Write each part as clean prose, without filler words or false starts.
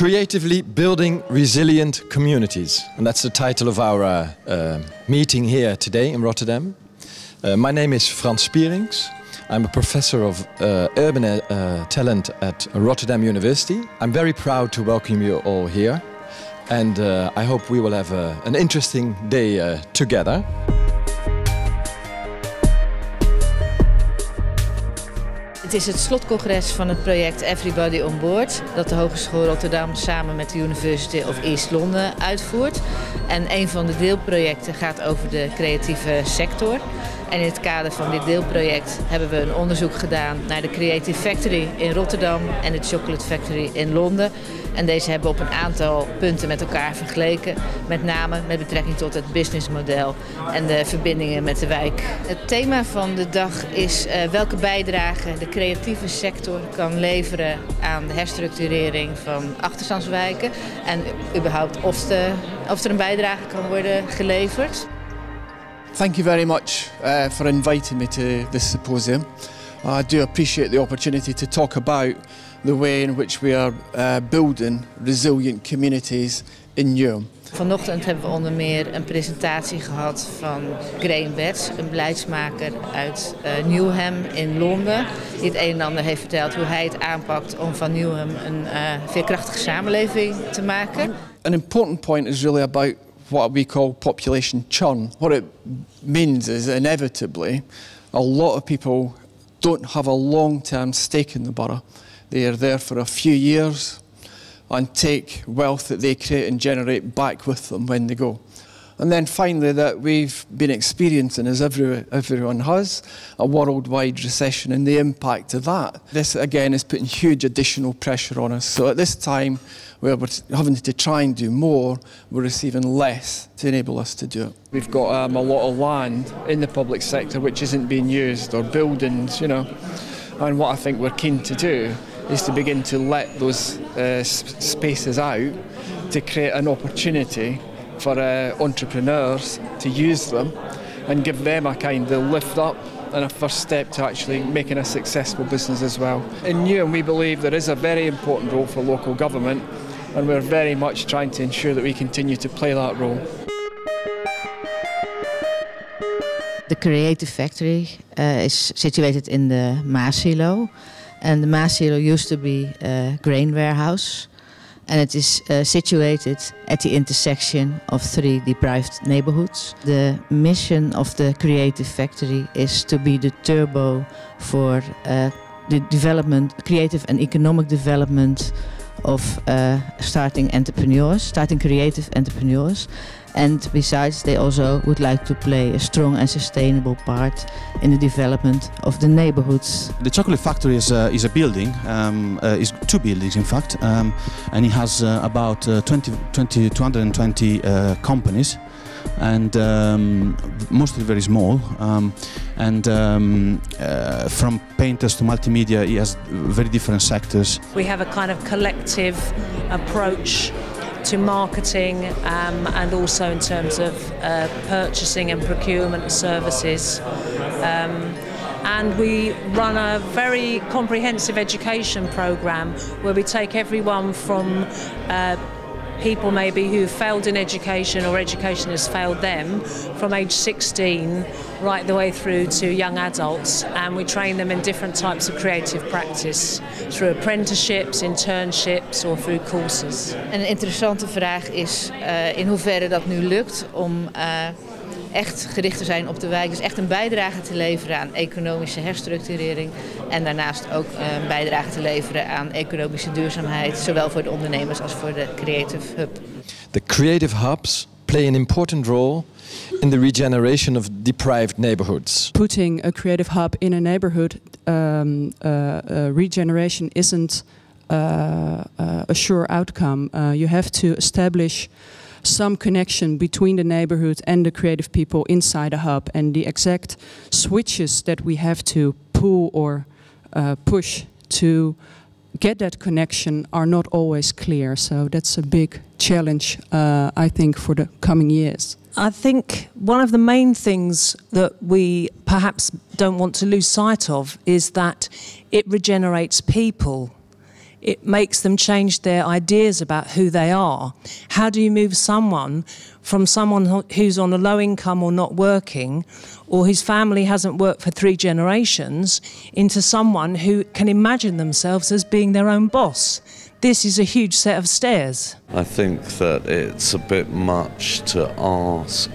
Creatively building resilient communities. And that's the title of our meeting here today in Rotterdam. My name is Frans Spierings. I'm a professor of urban talent at Rotterdam University. I'm very proud to welcome you all here. And I hope we will have an interesting day together. Het is het slotcongres van het project Everybody on Board dat de Hogeschool Rotterdam samen met de University of East London uitvoert. En een van de deelprojecten gaat over de creatieve sector. En in het kader van dit deelproject hebben we een onderzoek gedaan naar de Creative Factory in Rotterdam en de Chocolate Factory in Londen. En deze hebben op een aantal punten met elkaar vergeleken. Met name met betrekking tot het businessmodel en de verbindingen met de wijk. Het thema van de dag is welke bijdrage de creatieve sector kan leveren aan de herstructurering van achterstandswijken. En überhaupt of er een bijdrage kan worden geleverd. Thank you very much for inviting me to this symposium. I do appreciate the opportunity to talk about the way in which we are building resilient communities in Newham. Vanochtend hebben we onder meer een presentatie gehad van Graham Betts, een beleidsmaker uit Newham in Londen. Die het een en ander heeft verteld hoe hij het aanpakt om van Newham een veerkrachtige samenleving te maken. An important point is really about what we call population churn. What it means is inevitably a lot of people don't have a long-term stake in the borough. They are there for a few years and take wealth that they create and generate back with them when they go. And then finally that we've been experiencing, as everyone has, a worldwide recession and the impact of that. This again is putting huge additional pressure on us. So at this time where we're having to try and do more, we're receiving less to enable us to do it. We've got a lot of land in the public sector which isn't being used, or buildings, you know. And what I think we're keen to do is to begin to let those spaces out to create an opportunity for entrepreneurs to use them and give them a kind of lift up and a first step to actually making a successful business as well. In Newham we believe there is a very important role for local government, and we're very much trying to ensure that we continue to play that role. The Creative Factory is situated in the Maasilo. And the Maasilo used to be a grain warehouse. And it is situated at the intersection of 3 deprived neighborhoods. The mission of the Creative Factory is to be the turbo for the development, creative and economic development of starting creative entrepreneurs. And besides, they also would like to play a strong and sustainable part in the development of the neighborhoods. The chocolate factory is a building, is 2 buildings in fact, and it has about 220 companies, and mostly very small. From painters to multimedia, it has very different sectors. We have a kind of collective approach to marketing and also in terms of purchasing and procurement services. And we run a very comprehensive education program where we take everyone from people maybe who failed in education or education has failed them from age 16 right the way through to young adults, and we train them in different types of creative practice through apprenticeships, internships or through courses. Een interessante vraag is in hoeverre dat nu lukt om echt gericht te zijn op de wijk. Dus echt een bijdrage te leveren aan economische herstructurering. En daarnaast ook een bijdrage te leveren aan economische duurzaamheid. Zowel voor de ondernemers als voor de Creative Hub. The creative hubs play an important role in the regeneration of deprived neighborhoods. Putting a creative hub in a neighborhood, regeneration isn't a sure outcome. You have to establish some connection between the neighborhood and the creative people inside a hub, and the exact switches that we have to pull or push to get that connection are not always clear. So that's a big challenge, I think, for the coming years. I think one of the main things that we perhaps don't want to lose sight of is that it regenerates people. it makes them change their ideas about who they are. How do you move someone from someone who's on a low income or not working, or whose family hasn't worked for 3 generations, into someone who can imagine themselves as being their own boss? This is a huge set of stairs. I think that it's a bit much to ask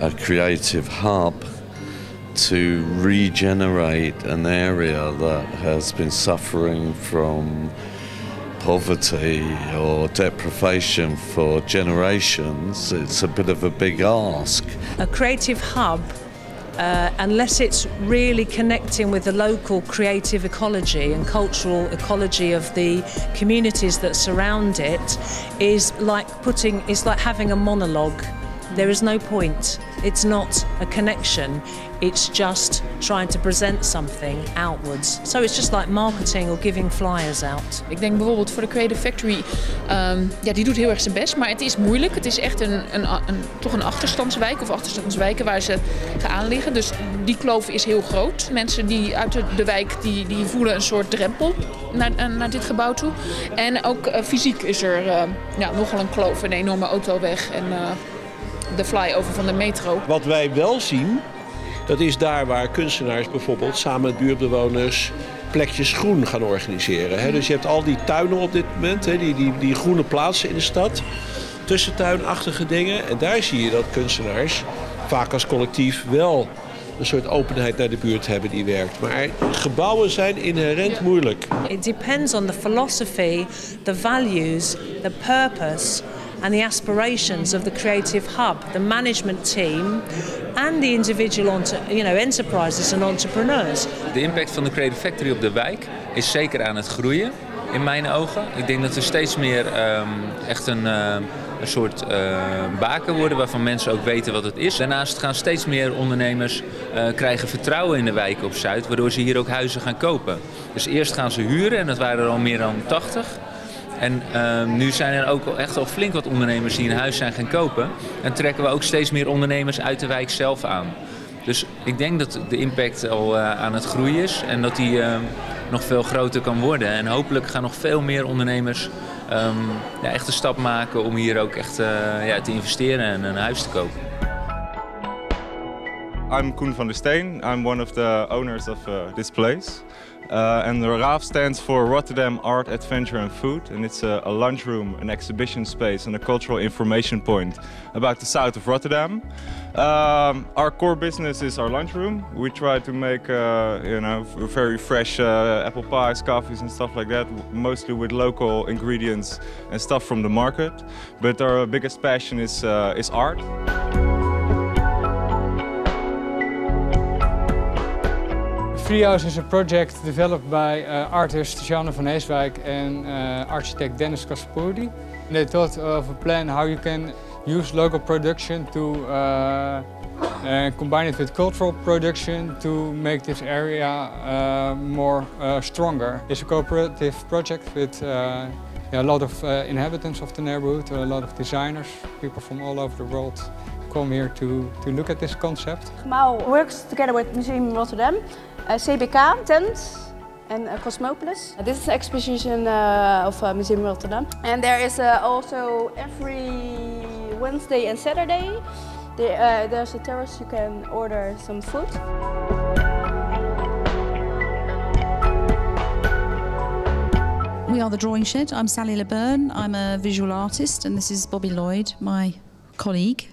a creative hub to regenerate an area that has been suffering from poverty or deprivation for generations. It's a bit of a big ask. A creative hub, unless it's really connecting with the local creative ecology and cultural ecology of the communities that surround it, is like having a monologue. There is no point. It's not a connection. It's just trying to present something outwards. So it's just like marketing or giving flyers out. Ik denk bijvoorbeeld voor de Creative Factory, die doet heel erg zijn best, maar het is moeilijk. Het is echt toch een achterstandswijk of achterstandswijken waar ze gaan liggen. Dus die kloof is heel groot. Mensen die uit de wijk die voelen een soort drempel naar dit gebouw toe. En ook fysiek is er nogal een kloof, een enorme autoweg en de flyover van de metro. Wat wij wel zien, dat is daar waar kunstenaars bijvoorbeeld samen met buurtbewoners plekjes groen gaan organiseren. Dus je hebt al die tuinen op dit moment, die groene plaatsen in de stad, tussentuinachtige dingen. En daar zie je dat kunstenaars vaak als collectief wel een soort openheid naar de buurt hebben die werkt. Maar gebouwen zijn inherent moeilijk. It depends on the philosophy, the values, the purpose and the aspirations of the creative hub, the management team and the individual enterprises and entrepreneurs. De impact van de Creative Factory op de wijk is zeker aan het groeien, in mijn ogen. Ik denk dat er steeds meer echt een soort baken worden waarvan mensen ook weten wat het is. Daarnaast gaan steeds meer ondernemers krijgen vertrouwen in de wijken op Zuid, waardoor ze hier ook huizen gaan kopen. Dus eerst gaan ze huren en dat waren er al meer dan 80. En nu zijn er ook echt al flink wat ondernemers die een huis zijn gaan kopen. En trekken we ook steeds meer ondernemers uit de wijk zelf aan. Dus ik denk dat de impact al aan het groeien is en dat die nog veel groter kan worden. En hopelijk gaan nog veel meer ondernemers echt een stap maken om hier ook echt te investeren en een huis te kopen. I'm Koen van der Steen. I'm one of the owners of this place. And the RAF stands for Rotterdam Art, Adventure and Food. And it's a lunchroom, an exhibition space and a cultural information point about the south of Rotterdam. Our core business is our lunchroom. We try to make very fresh apple pies, coffees and stuff like that, mostly with local ingredients and stuff from the market. But our biggest passion is art. Treehouse is a project developed by artist Jeanne van Heeswijk and architect Dennis Kaspoudi. They thought of a plan how you can use local production to combine it with cultural production to make this area more stronger. It's a cooperative project with a lot of inhabitants of the neighborhood, a lot of designers, people from all over the world come here to look at this concept. Gemaal works together with Museum Rotterdam, CBK, Tent and Cosmopolis. This is an exposition of Museum Rotterdam. And there is also every Wednesday and Saturday, there's a terrace you can order some food. We are the Drawing Shed. I'm Sally LeBurn. I'm a visual artist and this is Bobby Lloyd, my colleague.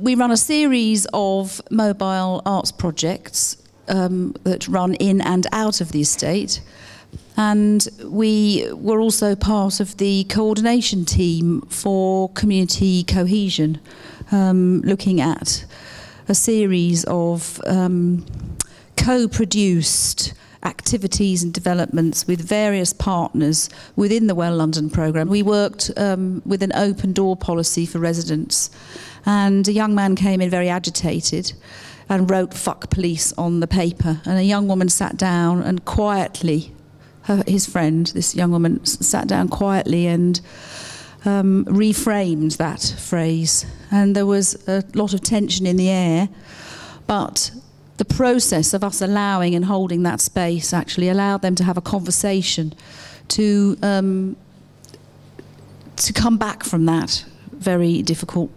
We run a series of mobile arts projects that run in and out of the estate, and we were also part of the coordination team for community cohesion, looking at a series of co-produced activities and developments with various partners within the Well London programme. We worked with an open door policy for residents, and a young man came in very agitated and wrote "fuck police" on the paper, and a young woman sat down and quietly, his friend, this young woman sat down quietly and reframed that phrase, and there was a lot of tension in the air, but the process of us allowing and holding that space actually allowed them to have a conversation to come back from that very difficult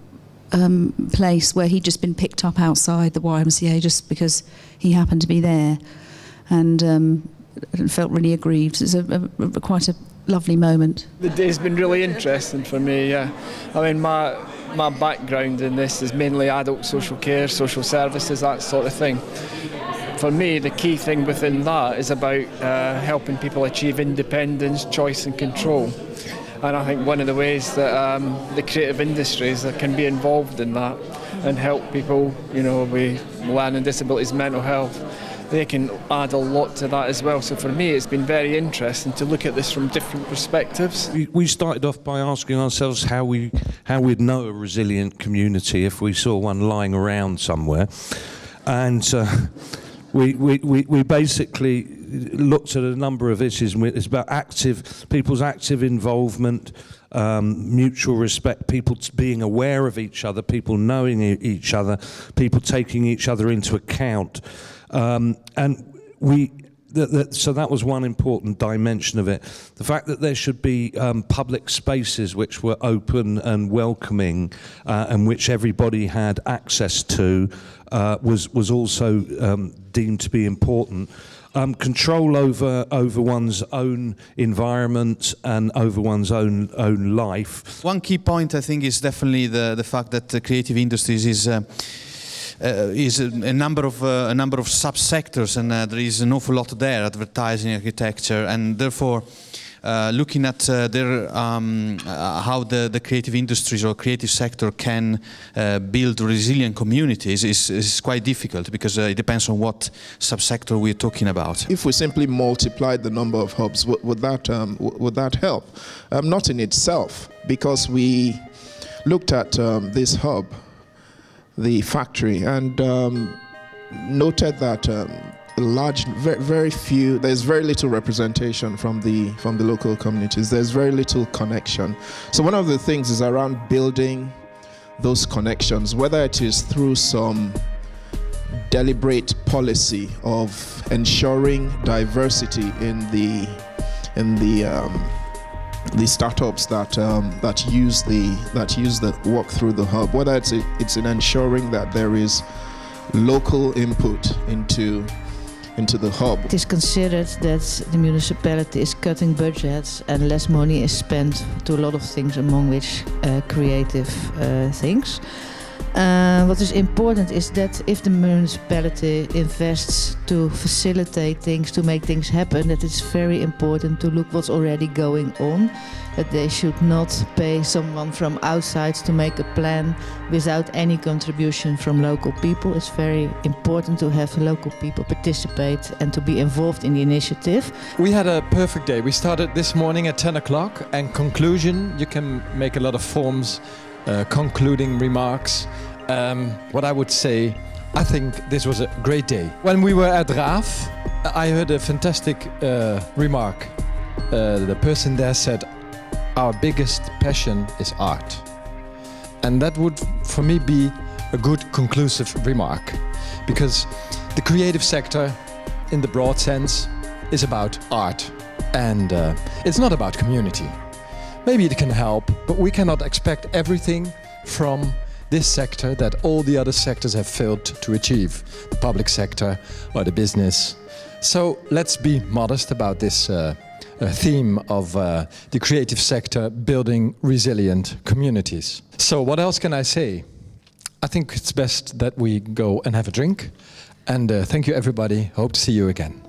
place where he'd just been picked up outside the YMCA just because he happened to be there, and felt really aggrieved. It's quite a lovely moment. The day's been really interesting for me, yeah. I mean, my background in this is mainly adult social care, social services, that sort of thing. For me, the key thing within that is about helping people achieve independence, choice and control. And I think one of the ways that the creative industries can be involved in that and help people, you know, with learning disabilities, mental health, they can add a lot to that as well. So for me, it's been very interesting to look at this from different perspectives. We started off by asking ourselves how we'd know a resilient community if we saw one lying around somewhere, and we basically looked at a number of issues. It's about people's active involvement, mutual respect, people being aware of each other, people knowing each other, people taking each other into account. So that was one important dimension of it. The fact that there should be public spaces which were open and welcoming and which everybody had access to was also deemed to be important. Control over one's own environment and over one's own life. One key point, I think, is definitely the fact that the creative industries is a number of subsectors, and there is an awful lot there: advertising, architecture, and therefore looking at how the creative industries or creative sector can build resilient communities is quite difficult, because it depends on what subsector we're talking about. If we simply multiplied the number of hubs, would that help? Not in itself, because we looked at this hub, the factory, and noted that there's very little representation from the local communities. There's very little connection. So one of the things is around building those connections, whether it is through some deliberate policy of ensuring diversity in the startups that walk through the hub, whether it's in ensuring that there is local input into the hub. It is considered that the municipality is cutting budgets and less money is spent to a lot of things, among which creative things. What is important is that if the municipality invests to facilitate things, to make things happen, that it's very important to look what's already going on. That they should not pay someone from outside to make a plan without any contribution from local people. It's very important to have local people participate and to be involved in the initiative. We had a perfect day. We started this morning at 10 o'clock, and conclusion, you can make a lot of forms, concluding remarks. What I would say, I think this was a great day. When we were at RAF, I heard a fantastic remark. The person there said, our biggest passion is art. And that would, for me, be a good conclusive remark. Because the creative sector, in the broad sense, is about art. And it's not about community. Maybe it can help, but we cannot expect everything from this sector that all the other sectors have failed to achieve. The public sector or the business. So let's be modest about this theme of the creative sector building resilient communities. So what else can I say? I think it's best that we go and have a drink. And thank you everybody. Hope to see you again.